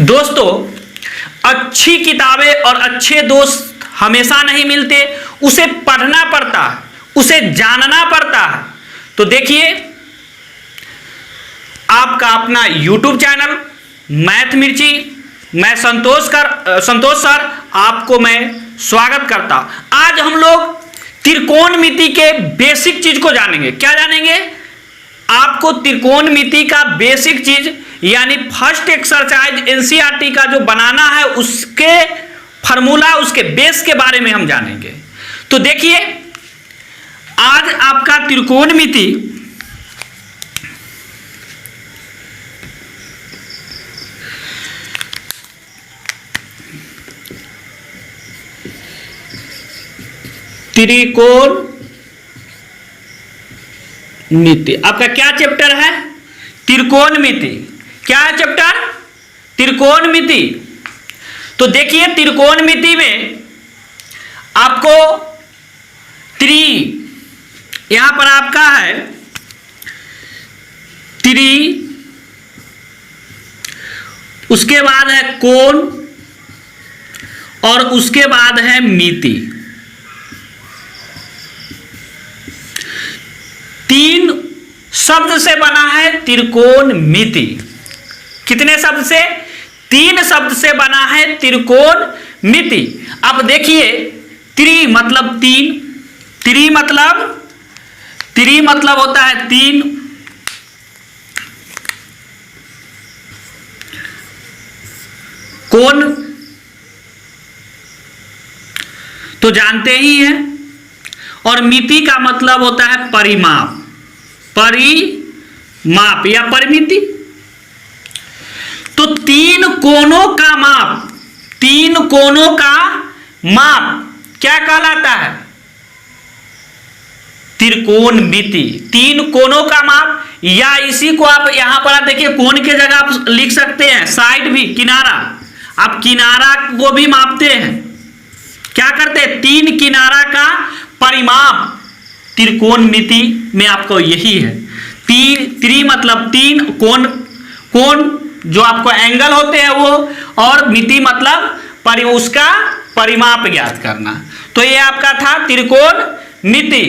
दोस्तों, अच्छी किताबें और अच्छे दोस्त हमेशा नहीं मिलते, उसे पढ़ना पड़ता है, उसे जानना पड़ता है। तो देखिए, आपका अपना YouTube चैनल मैथ मिर्ची, मैं संतोष सर आपको मैं स्वागत करता हूं। आज हम लोग त्रिकोणमिति के बेसिक चीज को जानेंगे। क्या जानेंगे? आपको त्रिकोणमिति का बेसिक चीज यानी फर्स्ट एक्सरसाइज एनसीईआरटी का जो बनाना है उसके फार्मूला, उसके बेस के बारे में हम जानेंगे। तो देखिए, आज आपका त्रिकोणमिति त्रिकोणमिति आपका क्या चैप्टर है? त्रिकोणमिति। क्या है चैप्टर? त्रिकोणमिति। तो देखिए, त्रिकोणमिति में आपको यहां पर आपका है उसके बाद है कोण और उसके बाद है मिति। तीन शब्द से बना है त्रिकोणमिति। कितने शब्द से? 3 शब्द से बना है त्रिकोणमिति। अब देखिए, त्रि मतलब 3, त्रि मतलब होता है 3, कोण तो जानते ही हैं, और मिति का मतलब होता है परिमाप, परिमाप या परिमिति। तो 3 कोणों का माप, 3 कोणों का माप क्या कहलाता है? त्रिकोणमिति। 3 कोणों का माप, या इसी को आप यहां पर आप देखिए, कोण के जगह आप लिख सकते हैं साइड भी, किनारा। आप किनारा को भी मापते हैं। क्या करते हैं? 3 किनारा का परिमाप त्रिकोणमिति में आपको यही है। त्रि मतलब 3, कोण जो आपको एंगल होते हैं वो, और मिति मतलब उसका परिमाप ज्ञात करना। तो ये आपका था त्रिकोणमिति।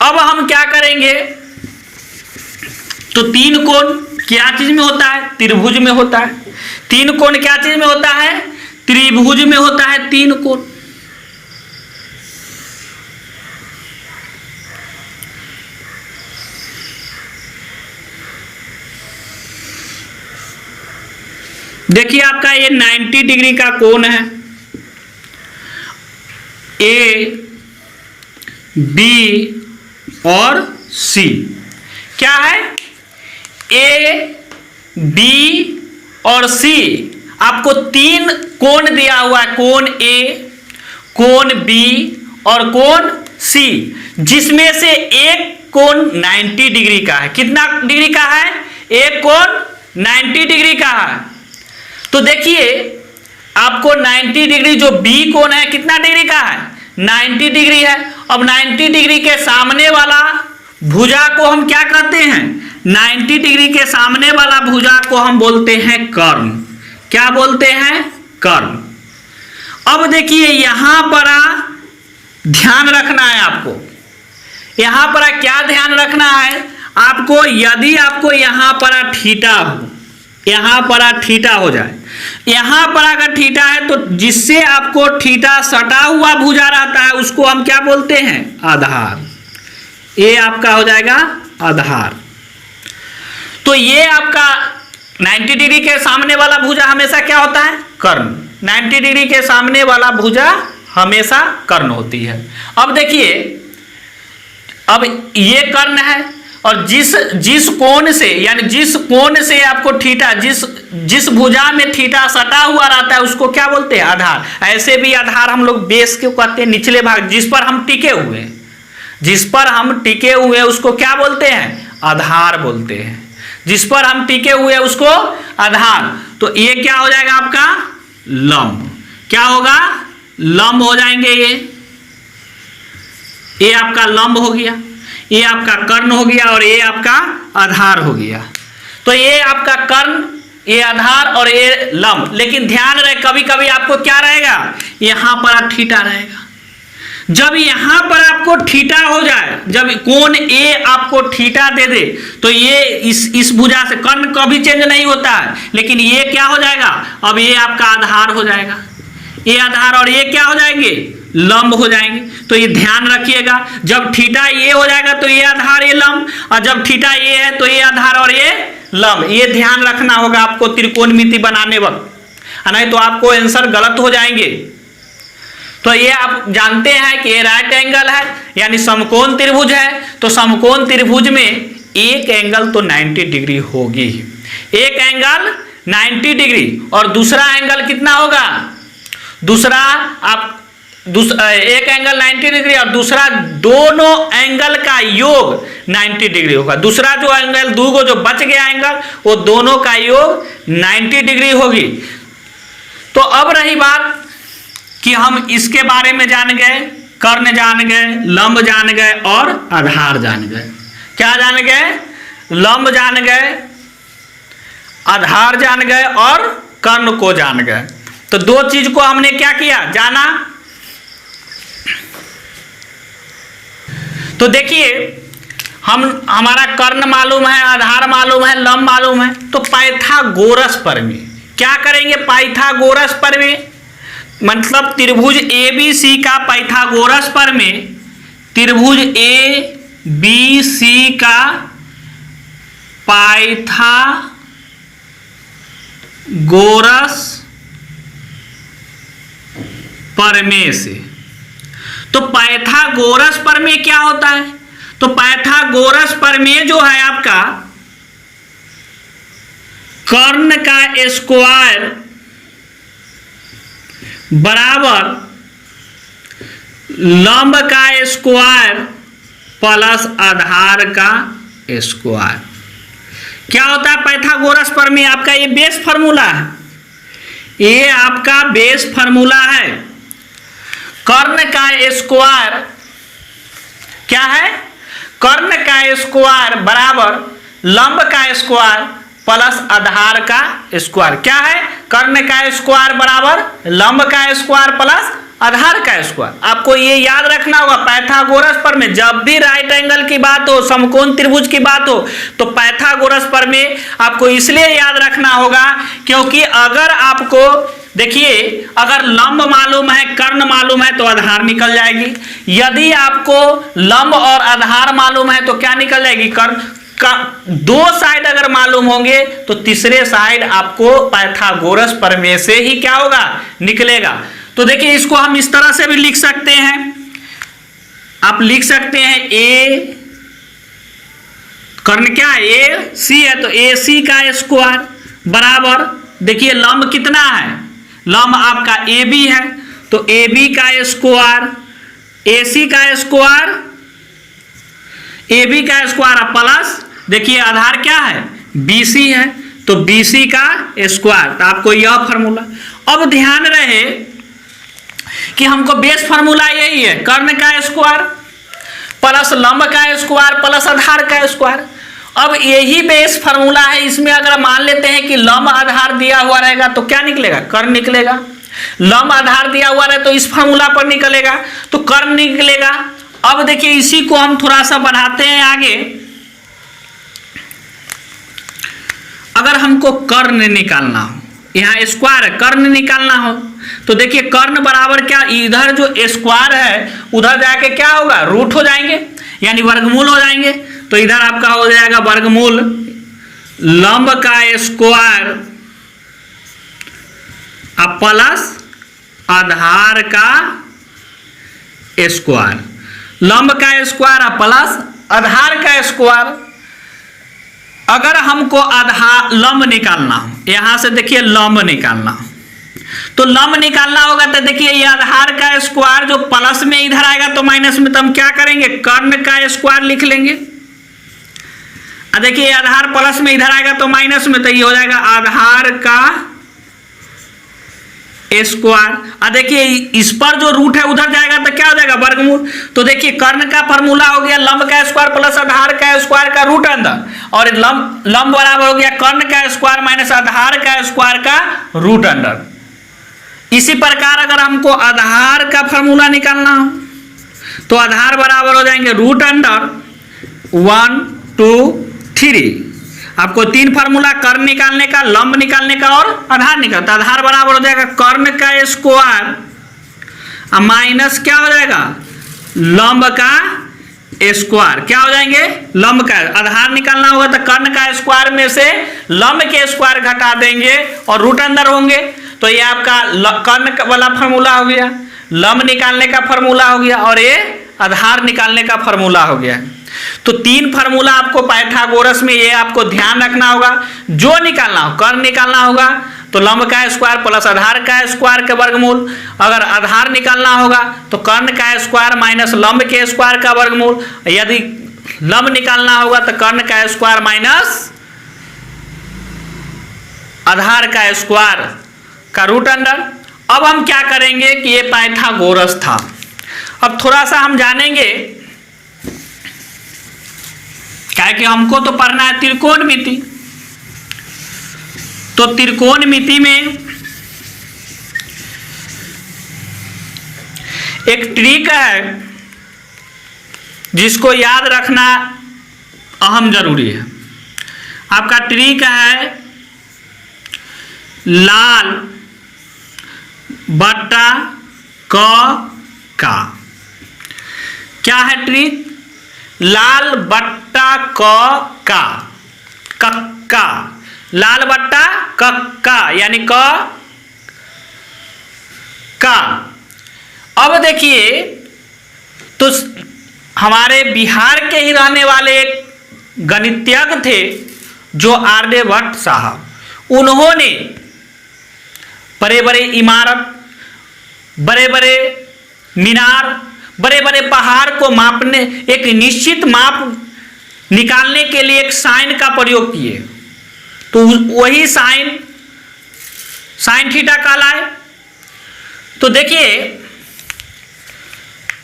अब हम क्या करेंगे? तो 3 कोण क्या चीज में होता है? त्रिभुज में होता है। 3 कोण क्या चीज में होता है? त्रिभुज में होता है 3 कोण। देखिए, आपका ये 90 डिग्री का कोण है, ए, बी और सी। क्या है? ए, बी और सी। आपको 3 कोण दिया हुआ है, कोण ए, कोण बी और कोण सी, जिसमें से एक कोण 90 डिग्री का है। कितना डिग्री का है? एक कोण 90 डिग्री का है। तो देखिए, आपको 90 डिग्री जो बी कोण है कितना डिग्री का है? 90 डिग्री है। अब 90 डिग्री के सामने वाला भुजा को हम क्या कहते हैं? 90 डिग्री के सामने वाला भुजा को हम बोलते हैं कर्ण। क्या बोलते हैं? कर्ण। अब देखिए, यहां पर ध्यान रखना है आपको। यहां पर क्या ध्यान रखना है आपको? यदि आपको यहां पर थीटा हो, यहां पर थीटा हो जाए, यहां पर अगर थीटा है तो जिससे आपको थीटा सटा हुआ भुजा रहता है उसको हम क्या बोलते हैं? आधार। ये आपका हो जाएगा आधार। तो ये आपका 90 डिग्री के सामने वाला भुजा हमेशा क्या होता है? कर्ण। 90 डिग्री के सामने वाला भुजा हमेशा कर्ण होती है। अब देखिए, अब ये कर्ण है, और जिस कोण से, यानी जिस कोण से आपको थीटा, जिस भुजा में थीटा सटा हुआ रहता है उसको क्या बोलते हैं? आधार। ऐसे भी आधार हम लोग बेस क्यों कहते हैं? निचले भाग, जिस पर हम टिके हुए, जिस पर हम टिके हुए उसको क्या बोलते हैं? आधार बोलते हैं। जिस पर हम टिके हुए उसको आधार। तो ये क्या हो जाएगा आपका? लंब। क्या होगा? लंब हो जाएंगे। ये आपका लंब हो गया, ये आपका कर्ण हो गया, और ये आपका आधार हो गया। तो ये आपका कर्ण ए आधार और ए लंब, लेकिन ध्यान रहे कभी कभी आपको क्या रहेगा, यहां पर आप थीटा रहेगा। जब यहां पर आपको थीटा हो जाए, जब कोण ए आपको थीटा दे दे, तो ये इस भुजा से कर्ण कभी चेंज नहीं होता है, लेकिन ये क्या हो जाएगा, अब ये आपका आधार हो जाएगा, ये आधार और ये क्या हो जाएंगे, लंब हो जाएंगे। तो ये ध्यान रखिएगा, जब थीटा ये हो जाएगा तो ये आधार ये लंब, और जब थीटा ये है तो ये आधार और ये लंब। ये ध्यान रखना होगा आपको त्रिकोणमिति बनाने वक्त, नहीं तो आपको आंसर गलत हो जाएंगे। तो ये आप जानते हैं कि ये राइट एंगल है, यानी समकोण त्रिभुज है। तो समकोण त्रिभुज में एक एंगल तो 90 डिग्री होगी, एक एंगल 90 डिग्री, और दूसरा एंगल कितना होगा, दूसरा एक एंगल 90 डिग्री और दूसरा, दोनों एंगल का योग 90 डिग्री होगा। दूसरा जो एंगल दूगो जो बच गया एंगल, वो दोनों का योग 90 डिग्री होगी। तो अब रही बात कि हम इसके बारे में जान गए, कर्ण जान गए, लंब जान गए और आधार जान गए। क्या जान गए, लंब जान गए, आधार जान गए और कर्ण को जान गए। तो दो चीज को हमने क्या किया, जाना। तो देखिए हमारा कर्ण मालूम है, आधार मालूम है, लंब मालूम है, तो पाइथागोरस प्रमेय क्या करेंगे, पाइथागोरस प्रमेय मतलब त्रिभुज ABC का पाइथागोरस प्रमेय, त्रिभुज ABC का पाइथागोरस प्रमेय से। तो पाइथागोरस प्रमेय क्या होता है, तो पाइथागोरस प्रमेय जो है आपका, कर्ण का स्क्वायर बराबर लंब का स्क्वायर प्लस आधार का स्क्वायर। क्या होता है पाइथागोरस प्रमेय, आपका ये बेस फार्मूला है, ये आपका बेस फार्मूला है। कर्ण का स्क्वायर क्या है, कर्ण का स्क्वायर बराबर लंब का स्क्वायर प्लस आधार का स्क्वायर। क्या है, कर्ण का स्क्वायर बराबर लंब का स्क्वायर प्लस आधार का स्क्वायर। आपको ये याद रखना होगा पाइथागोरस प्रमेय, जब भी राइट एंगल की बात हो, समकोण त्रिभुज की बात हो, तो पाइथागोरस प्रमेय आपको इसलिए याद रखना होगा क्योंकि अगर आपको देखिए, अगर लंब मालूम है, कर्ण मालूम है तो आधार निकल जाएगी। यदि आपको लंब और आधार मालूम है तो क्या निकल जाएगी, कर्ण का। दो साइड अगर मालूम होंगे तो तीसरे साइड आपको पाइथागोरस प्रमेय से ही क्या होगा, निकलेगा। तो देखिए इसको हम इस तरह से भी लिख सकते हैं, आप लिख सकते हैं ए, कर्ण क्या है, AC है तो AC का स्क्वायर बराबर, देखिए लंब कितना है, लंब आपका AB है तो AB का स्क्वायर, AC का स्क्वायर, AB का स्क्वायर प्लस देखिए आधार क्या है, BC है तो BC का स्क्वायर। तो आपको यह फार्मूला, अब ध्यान रहे कि हमको बेस फार्मूला यही है, कर्ण का स्क्वायर प्लस लंब का स्क्वायर प्लस आधार का स्क्वायर। अब यही बेस फार्मूला है, इसमें अगर मान लेते हैं कि लंब आधार दिया हुआ रहेगा तो क्या निकलेगा, कर्ण निकलेगा। लंब आधार दिया हुआ रहे तो इस फार्मूला पर निकलेगा तो कर्ण निकलेगा। अब देखिए इसी को हम थोड़ा सा बढ़ाते हैं आगे। अगर हमको कर्ण निकालना हो, यहाँ स्क्वायर है, कर्ण निकालना हो तो देखिए कर्ण बराबर क्या, इधर जो स्क्वायर है उधर जाके क्या होगा, रूट हो जाएंगे यानी वर्गमूल हो जाएंगे। तो इधर आपका हो जाएगा वर्गमूल लंब का स्क्वायर प्लस आधार का स्क्वायर, लंब का स्क्वायर प्लस आधार का स्क्वायर। अगर हमको आधार लंब निकालना हो, यहां से देखिए लंब निकालना हो तो लंब निकालना होगा तो देखिए ये आधार का स्क्वायर जो प्लस में इधर आएगा तो माइनस में, तो हम क्या करेंगे, कर्ण का स्क्वायर लिख लेंगे। देखिए आधार प्लस में इधर आएगा तो माइनस में, तो ये हो जाएगा आधार का स्क्वायर। और देखिए इस पर जो रूट है उधर जाएगा तो क्या हो जाएगा, वर्गमूल। तो देखिए कर्ण का फॉर्मूला हो गया लंब का स्क्वायर प्लस आधार का स्क्वायर का रूट अंदर, और लंब बराबर हो गया कर्ण का स्क्वायर माइनस आधार का स्क्वायर का रूट अंडर। इसी प्रकार अगर हमको आधार का फॉर्मूला निकालना हो तो आधार बराबर हो जाएंगे रूट अंडर 1 2 3। आपको 3 फार्मूला कर्ण निकालने का, लंब निकालने का और आधार निकालता। आधार बराबर हो जाएगा कर्ण का स्क्वायर माइनस क्या हो जाएगा, लंब का स्क्वायर। क्या हो जाएंगे, लंब का। आधार निकालना होगा तो कर्ण का स्क्वायर में से लंब के स्क्वायर घटा देंगे और रूट अंदर होंगे। तो ये आपका कर्ण वाला फार्मूला हो गया, लंब निकालने का फार्मूला हो गया और ये आधार निकालने का फार्मूला हो गया। तो 3 फार्मूला आपको पाइथागोरस में ये आपको ध्यान रखना होगा। जो निकालना हो, कर्ण निकालना होगा तो लंब का स्क्वायर प्लस आधार का स्क्वायर के वर्गमूल। अगर आधार निकालना होगा तो कर्ण का स्क्वायर माइनस लंब के स्क्वायर का वर्गमूल। यदि लंब निकालना होगा तो कर्ण का स्क्वायर माइनस आधार का स्क्वायर का रूट अंडर। अब हम क्या करेंगे कि ये पाइथागोरस था। अब थोड़ा सा हम जानेंगे, क्या कि हमको तो पढ़ना है त्रिकोणमिति। तो त्रिकोणमिति में एक ट्रिक है जिसको याद रखना अहम जरूरी है। आपका ट्रिक है लाल बट्टा क का। क्या है ट्रिक, लाल बट्टा क का, कक्का, लाल बट्टा कक्का यानी क का। अब देखिए तो हमारे बिहार के ही रहने वाले एक गणितज्ञ थे जो आर्यभट्ट साहब। उन्होंने बड़े बड़े इमारत, बड़े बड़े मीनार, बड़े बड़े पहाड़ को मापने, एक निश्चित माप निकालने के लिए एक साइन का प्रयोग किए। तो वही साइन थीटा कहलाए। तो देखिए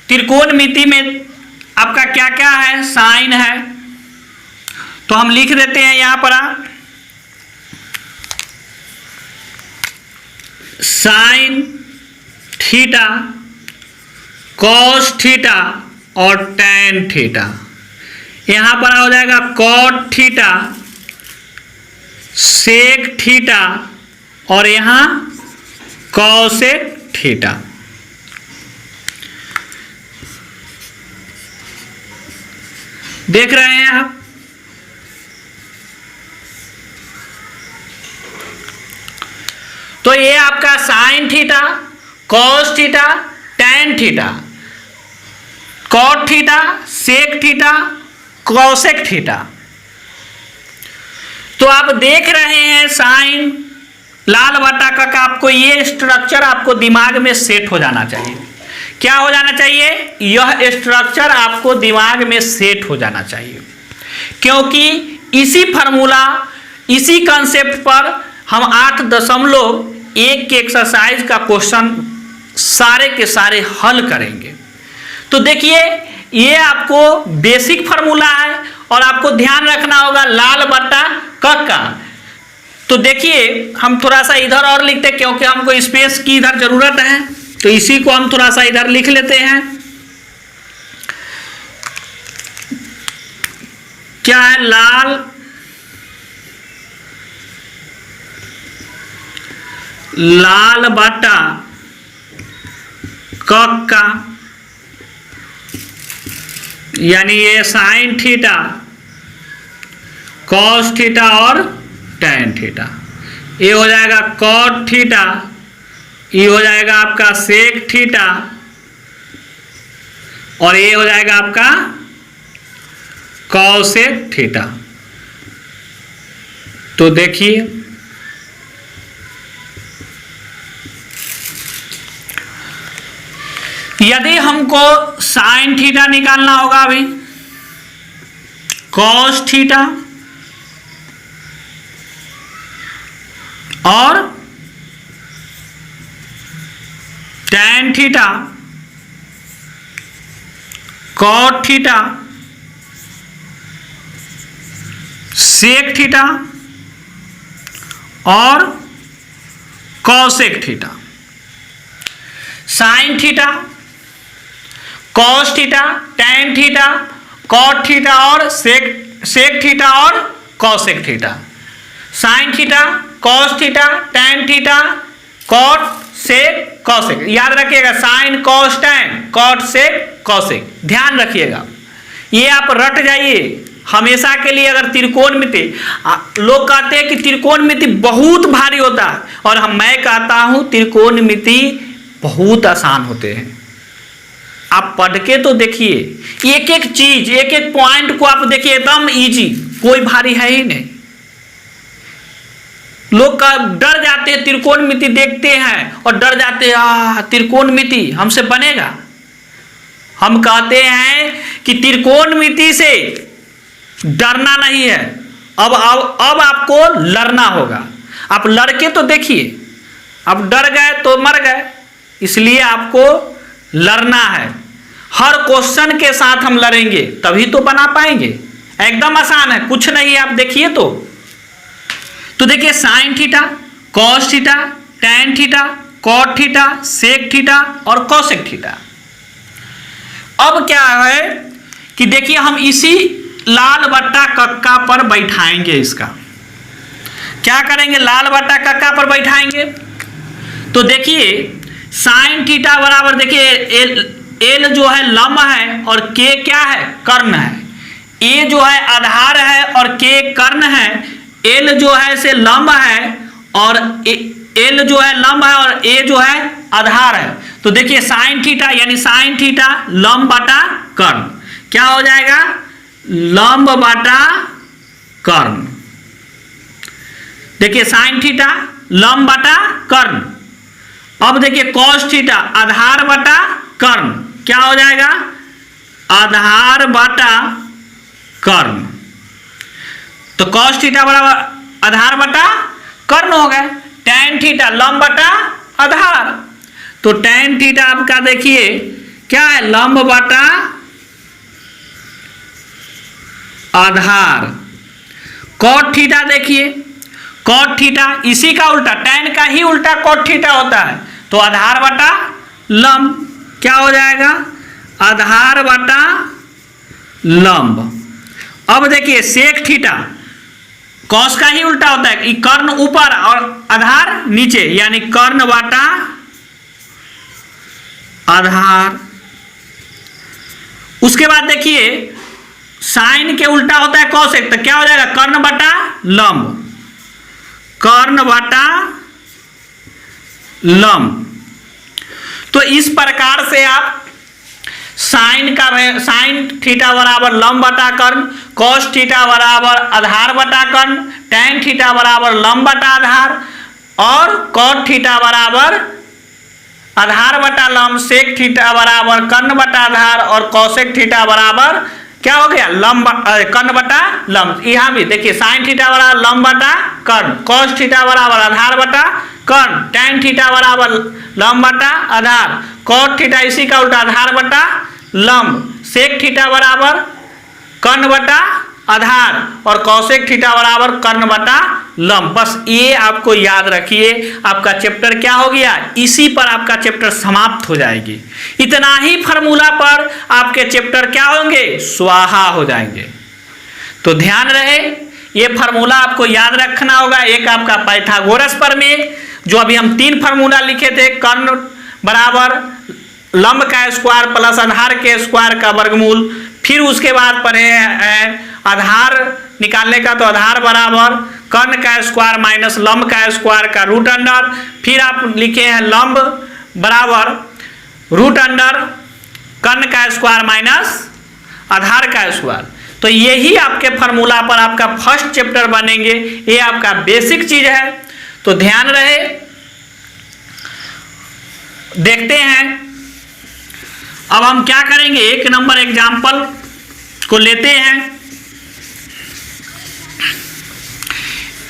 त्रिकोणमिति में आपका क्या क्या है, साइन है। तो हम लिख देते हैं यहां पर साइन थीटा, कॉस थीटा और टैन थीटा। यहां पर हो जाएगा कॉट थीटा, सेक थीटा और यहां कॉसेक थीटा। देख रहे हैं आप। तो ये आपका sine theta, cos theta, tan theta, cot theta, sec theta, cosec theta. तो आप देख रहे हैं साइन लाल बट्टा का आपको ये स्ट्रक्चर आपको दिमाग में सेट हो जाना चाहिए। क्या हो जाना चाहिए, यह स्ट्रक्चर आपको दिमाग में सेट हो जाना चाहिए, क्योंकि इसी फार्मूला, इसी कंसेप्ट पर हम 8.1 के एक्सरसाइज का क्वेश्चन सारे के सारे हल करेंगे। तो देखिए ये आपको बेसिक फार्मूला है और आपको ध्यान रखना होगा लाल बट्टा का। तो देखिए हम थोड़ा सा इधर और लिखते हैं क्योंकि हमको स्पेस की इधर जरूरत है, तो इसी को हम थोड़ा सा इधर लिख लेते हैं। क्या है, लाल बट्टा का, यानी ये साइन थीटा, कॉस थीटा और टैन थीटा। ये हो जाएगा कॉट थीटा, ये हो जाएगा आपका सेक थीटा और ये हो जाएगा आपका कॉसेक थीटा। तो देखिए यदि हमको साइन थीटा निकालना होगा, अभी कॉस थीटा और tan theta, cot theta, sec theta और cosec theta. Sine theta, cos theta, tan theta, cot theta और सेक थीटा और cosec theta. Sine theta, cos theta, tan theta, cot, sec, cosec. याद रखिएगा, sine, cos, tan, cot, sec, cosec, ध्यान रखिएगा, ये आप रट जाइए हमेशा के लिए। अगर त्रिकोणमिति, लोग कहते हैं कि त्रिकोणमिति बहुत भारी होता है, और मैं कहता हूं त्रिकोणमिति बहुत आसान होते हैं। आप पढ़ के तो देखिए, एक एक चीज, एक एक पॉइंट को आप देखिए, एकदम इजी, कोई भारी है ही नहीं। लोग डर जाते हैं, त्रिकोणमिति देखते हैं और डर जाते हैं, त्रिकोणमिति हमसे बनेगा। हम कहते हैं कि त्रिकोणमिति से डरना नहीं है, अब आपको लड़ना होगा। आप लड़के तो देखिए, अब डर गए तो मर गए, इसलिए आपको लड़ना है। हर क्वेश्चन के साथ हम लड़ेंगे तभी तो बना पाएंगे। एकदम आसान है, कुछ नहीं है, आप देखिए तो देखिए, sine theta, cos theta, tan theta, cot theta, sec theta और कॉसेक थीटा। अब क्या है कि देखिए, हम इसी लाल बट्टा कक्का पर बैठाएंगे। इसका क्या करेंगे, लाल बट्टा कक्का पर बैठाएंगे। तो देखिए, साइन थीटा बराबर, देखिए एल जो है लंब है और के क्या है, कर्ण है। ए जो है आधार है और के कर्ण है। एल जो है से लंब है और एल जो है लंब है और ए जो है आधार है। तो देखिए, साइन थीटा यानी साइन थीटा लंब बटा कर्ण, क्या हो जाएगा, लंब बटा कर्ण। देखिए, साइन थीटा लंब बटा कर्ण। अब देखिए, कॉस थीटा आधार बटा कर्ण, क्या हो जाएगा, आधार बटा कर्ण। तो कॉस थीटा बराबर आधार बटा कर्ण हो गए। टैन थीटा लंब बटा आधार, तो टैन थीटा आपका देखिए क्या है, लंब बटा आधार। कॉट थीटा देखिए, कॉट थीटा इसी का उल्टा, टैन का ही उल्टा कॉट थीटा होता है, तो आधार बटा लंब, क्या हो जाएगा, आधार बटा लंब। अब देखिए, सेक थीटा कॉस का ही उल्टा होता है, कर्ण ऊपर और आधार नीचे, यानी कर्ण बटा आधार। उसके बाद देखिए, साइन के उल्टा होता है कॉसेक, तो क्या हो जाएगा, कर्ण बटा लंब, कर्ण बटा लंब। तो इस प्रकार से आप साइन थीटा बराबर लंब बटा कर्ण, कॉस थीटा बराबर आधार बटा कर्ण, टैन थीटा बराबर लंब बटा आधार और कॉट थीटा बराबर आधार बटा लंब, सेक थीटा बराबर कर्ण बटा आधार और कॉसेक थीटा बराबर क्या हो गया, लंब कर्ण बटा लंब। यहाँ भी देखिए, साइन थीटा बराबर लंब बटा कर्ण, कॉस थीटा बराबर आधार बटा कर्ण, टैन थीटा बराबर लंब बटा आधार, कॉट थीटा इसी का उल्टा आधार बटा लंब, सेक थीटा बराबर कर्ण बटा आधार और कॉसेक थीटा बराबर कर्ण बटा लंब। बस ये आपको याद रखिए, आपका चैप्टर क्या हो गया, इसी पर आपका चैप्टर समाप्त हो जाएगी। इतना ही फार्मूला पर आपके चैप्टर क्या होंगे, स्वाहा हो जाएंगे। तो ध्यान रहे, ये फार्मूला आपको याद रखना होगा। एक आपका पाइथागोरस प्रमेय, जो अभी हम 3 फार्मूला लिखे थे, कर्ण बराबर लंब का स्क्वायर प्लस आधार के स्क्वायर का वर्गमूल। फिर उसके बाद पढ़े हैं आधार निकालने का, तो आधार बराबर कर्ण का स्क्वायर माइनस लंब का स्क्वायर का रूट अंडर। फिर आप लिखे हैं लंब बराबर रूट अंडर कर्ण का स्क्वायर माइनस आधार का स्क्वायर। तो यही आपके फार्मूला पर आपका फर्स्ट चैप्टर बनेंगे। ये आपका बेसिक चीज है, तो ध्यान रहे। देखते हैं अब हम क्या करेंगे, 1 नंबर एग्जाम्पल को लेते हैं।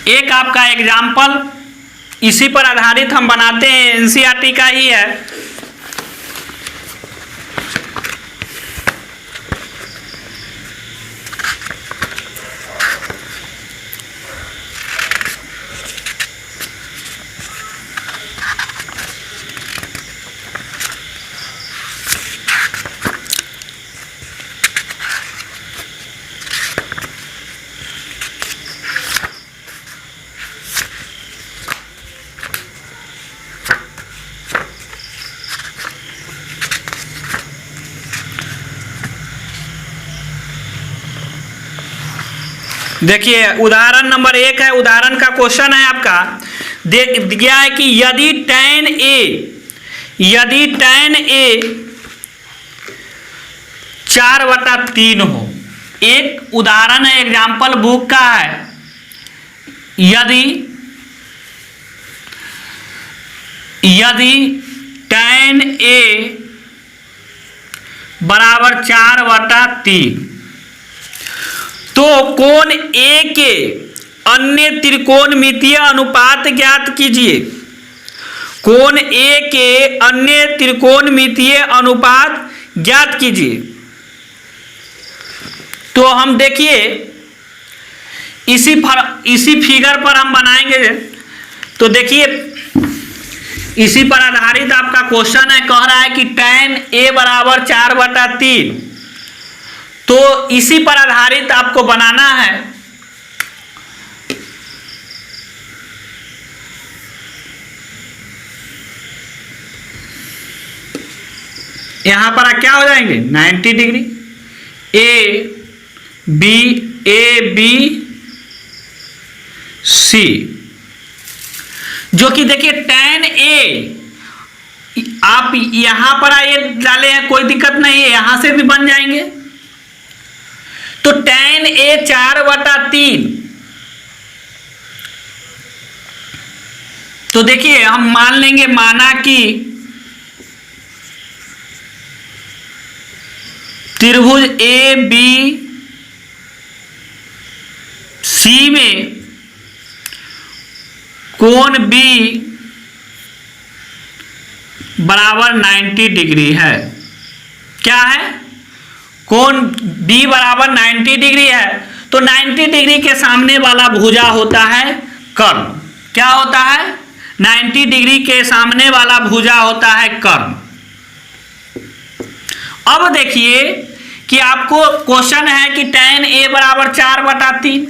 एक आपका एग्जाम्पल इसी पर आधारित हम बनाते हैं, एनसीईआरटी का ही है। देखिए उदाहरण नंबर 1 है, उदाहरण का क्वेश्चन है आपका, दिया है कि यदि tan A 4/3 हो। एक उदाहरण है, एग्जाम्पल बुक का है। यदि tan A बराबर 4/3 तो कोण A के अन्य त्रिकोणमितीय अनुपात ज्ञात कीजिए। कोण A के अन्य त्रिकोणमितीय अनुपात ज्ञात कीजिए। तो हम देखिए इसी फिगर पर हम बनाएंगे। तो देखिए इसी पर आधारित आपका क्वेश्चन है, कह रहा है कि tan A बराबर 4/3। तो इसी पर आधारित आपको बनाना है। यहां पर क्या हो जाएंगे 90 डिग्री A B C, जो कि देखिए tan A आप यहां पर आइए डाले हैं, कोई दिक्कत नहीं है, यहां से भी बन जाएंगे। तो tan A 4/3, तो देखिए हम मान लेंगे, माना कि त्रिभुज A B C में कोण B बराबर 90 डिग्री है। क्या है? कोण B बराबर 90 डिग्री है। तो 90 डिग्री के सामने वाला भुजा होता है कर्ण। क्या होता है? 90 डिग्री के सामने वाला भुजा होता है कर्ण। अब देखिए कि आपको क्वेश्चन है कि tan A बराबर 4/3,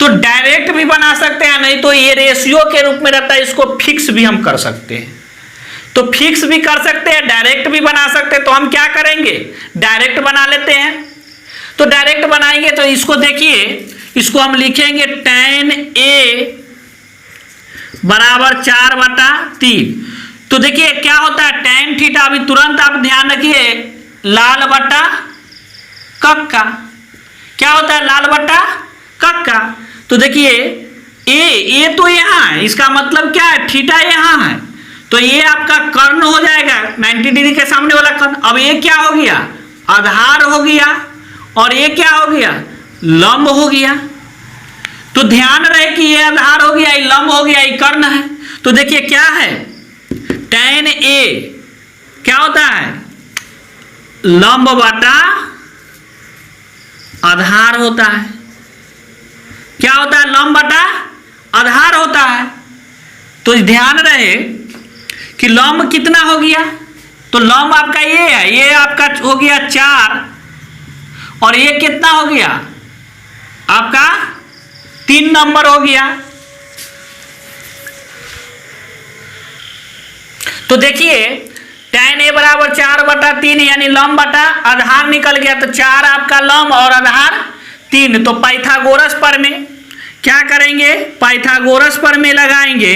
तो डायरेक्ट भी बना सकते हैं, नहीं तो ये रेशियो के रूप में रहता है, इसको फिक्स भी हम कर सकते हैं। तो फिक्स भी कर सकते हैं, डायरेक्ट भी बना सकते हैं। तो हम क्या करेंगे, डायरेक्ट बना लेते हैं। तो डायरेक्ट बनाएंगे तो इसको देखिए, इसको हम लिखेंगे tan A बराबर 4/3। तो देखिए क्या होता है tan थीटा, अभी तुरंत आप ध्यान रखिए, लाल बटा कक्का। क्या होता है? लाल बटा कक्का। तो देखिए ए तो यहाँ है, इसका मतलब क्या है, थीटा यहाँ है, तो ये आपका कर्ण हो जाएगा 90 डिग्री के सामने वाला कर्ण। अब ये क्या हो गया, आधार हो गया, और ये क्या हो गया, लंब हो गया। तो ध्यान रहे कि ये आधार हो गया, ये लंब हो गया, ये कर्ण है। तो देखिए क्या है, tan A क्या होता है, लंब बटा आधार होता है। क्या होता है? लंब बटा आधार होता है। तो ध्यान रहे कि लंब कितना हो गया, तो लंब आपका ये है, ये आपका हो गया 4, और ये कितना हो गया आपका 3 नंबर हो गया। तो देखिए tan A बराबर 4/3 यानी लंब बटा आधार निकल गया। तो 4 आपका लंब और आधार 3। तो पाइथागोरस प्रमेय क्या करेंगे, पाइथागोरस प्रमेय लगाएंगे।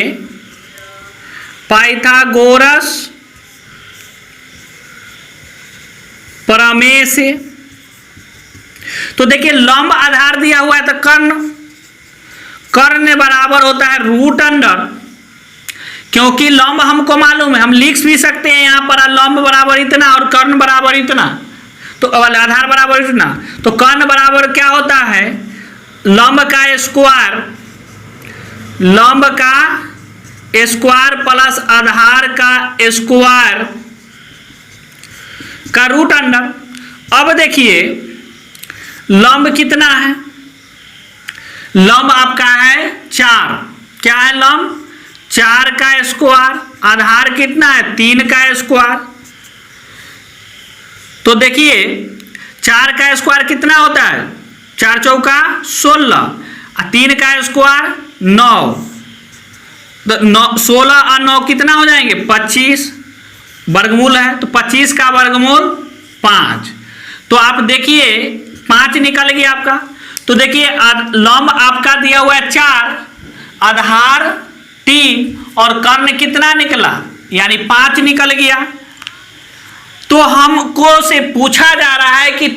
पाइथागोरस प्रमेय से तो देखिए लंब आधार दिया हुआ है, तो कर्ण बराबर होता है √अंडर, क्योंकि लंब हमको मालूम है, हम लिख भी सकते हैं यहाँ पर लंब बराबर इतना और कर्ण बराबर इतना, तो आधार बराबर इतना। तो कर्ण बराबर क्या होता है, लंब का स्क्वायर, लंब का स्क्वायर प्लस आधार का स्क्वायर का √अंडर। अब देखिए लंब कितना है, लंब आपका है 4। क्या है लंब? 4 का स्क्वायर, आधार कितना है 3 का स्क्वायर। तो देखिए 4 का स्क्वायर कितना होता है, 4 चौका 16, 3 का स्क्वायर 9, 16 और 9 कितना हो जाएंगे 25, वर्गमूल है तो 25 का वर्गमूल 5। तो आप देखिए 5 निकल गया आपका। तो देखिए लंब आपका दिया हुआ है 4, आधार 3 और कर्ण कितना निकला, यानी 5 निकल गया। तो हमको से पूछा जा रहा है कि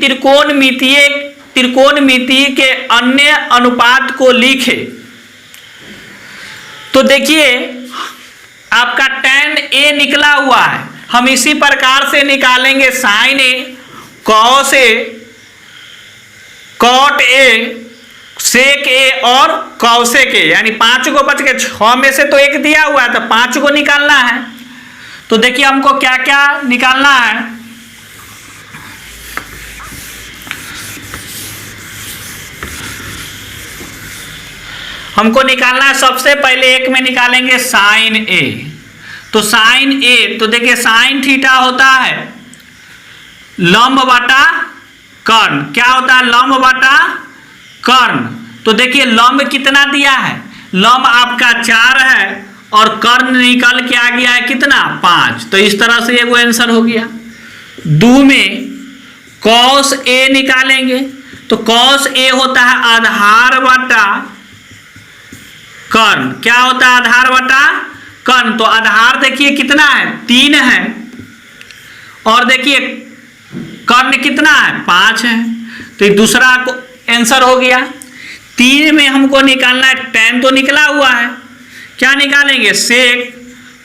त्रिकोणमितीय के अन्य अनुपात को लिखे। तो देखिए आपका tan a निकला हुआ है, हम इसी प्रकार से निकालेंगे sin a, cos a, cot a, sec a और cosec a, यानी 5 को बच गए। 6 में से तो एक दिया हुआ है तो 5 को निकालना है। तो देखिए हमको क्या क्या निकालना है। हमको निकालना है सबसे पहले एक में निकालेंगे साइन ए। तो साइन ए, तो देखिए साइन थीटा होता है लंब बटा कर्ण। क्या होता है? लंब बटा कर्ण। तो देखिए लंब कितना दिया है, लंब आपका 4 है और कर्ण निकल के आ गया है कितना, 5। तो इस तरह से ये वो आंसर हो गया। 2 में कॉस ए निकालेंगे। तो कॉस ए होता है आधार बटा कर्ण। क्या होता है? आधार बटा कर्ण। तो आधार देखिए कितना है, 3 है और देखिए कर्ण कितना है, 5 है। तो ये दूसरा आंसर हो गया। 3 में हमको निकालना है tan, तो निकला हुआ है। क्या निकालेंगे? सेक।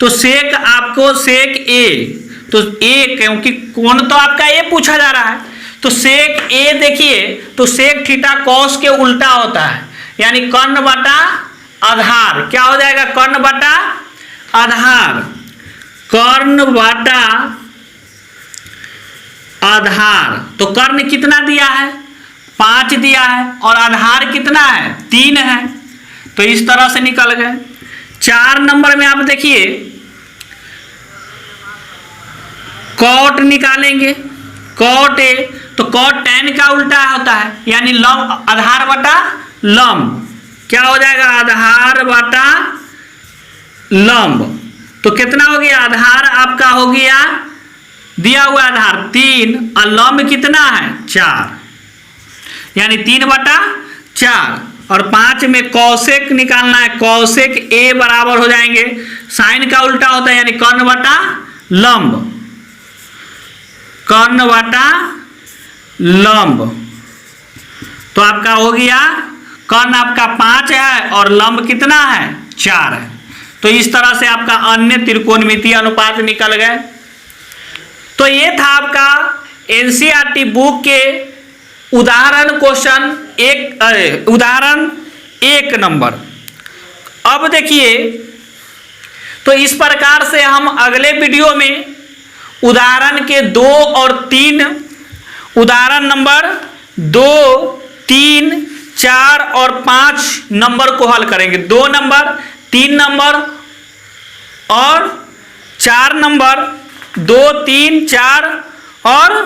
तो सेक आपको सेक ए, तो ए क्योंकि कोण तो आपका ए पूछा जा रहा है, तो सेक ए देखिए, तो सेक थीटा कॉस के उल्टा होता है, यानी कर्ण बटा आधार। क्या हो जाएगा? कर्ण बटा आधार। कर्ण बटा आधार। तो कर्ण कितना दिया है, 5 दिया है और आधार कितना है, 3 है। तो इस तरह से निकल गए। 4 नंबर में आप देखिए कॉट निकालेंगे। कॉट ए, तो कॉट tan का उल्टा होता है, यानी लंब आधार बटा लंब। क्या हो जाएगा? आधार बटा लंब। तो कितना हो गया? आधार आपका हो गया दिया हुआ आधार 3 और लंब कितना है, 4, यानी 3 बटा 4। और 5 में कौशिक निकालना है। कौशिक ए बराबर हो जाएंगे, साइन का उल्टा होता है, यानी कर्ण बटा लंब। कर्ण बटा लंब। तो आपका हो गया कर्ण आपका 5 है और लंब कितना है, 4 है। तो इस तरह से आपका अन्य त्रिकोणमितीय अनुपात निकल गए। तो ये था आपका एनसीईआरटी बुक के उदाहरण क्वेश्चन उदाहरण 1 नंबर। अब देखिए, तो इस प्रकार से हम अगले वीडियो में उदाहरण के 2 और 3, उदाहरण नंबर 2, 3, 4 और 5 नंबर को हल करेंगे। 2 नंबर, 3 नंबर और 4 नंबर, 2, 3, 4 और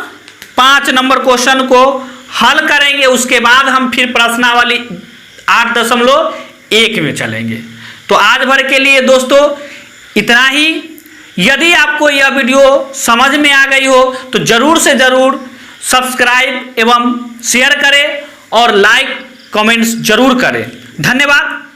5 नंबर क्वेश्चन को हल करेंगे। उसके बाद हम फिर प्रश्नावली 8.1 में चलेंगे। तो आज भर के लिए दोस्तों इतना ही। यदि आपको यह वीडियो समझ में आ गई हो तो जरूर से जरूर सब्सक्राइब एवं शेयर करें और लाइक कमेंट्स जरूर करें। धन्यवाद।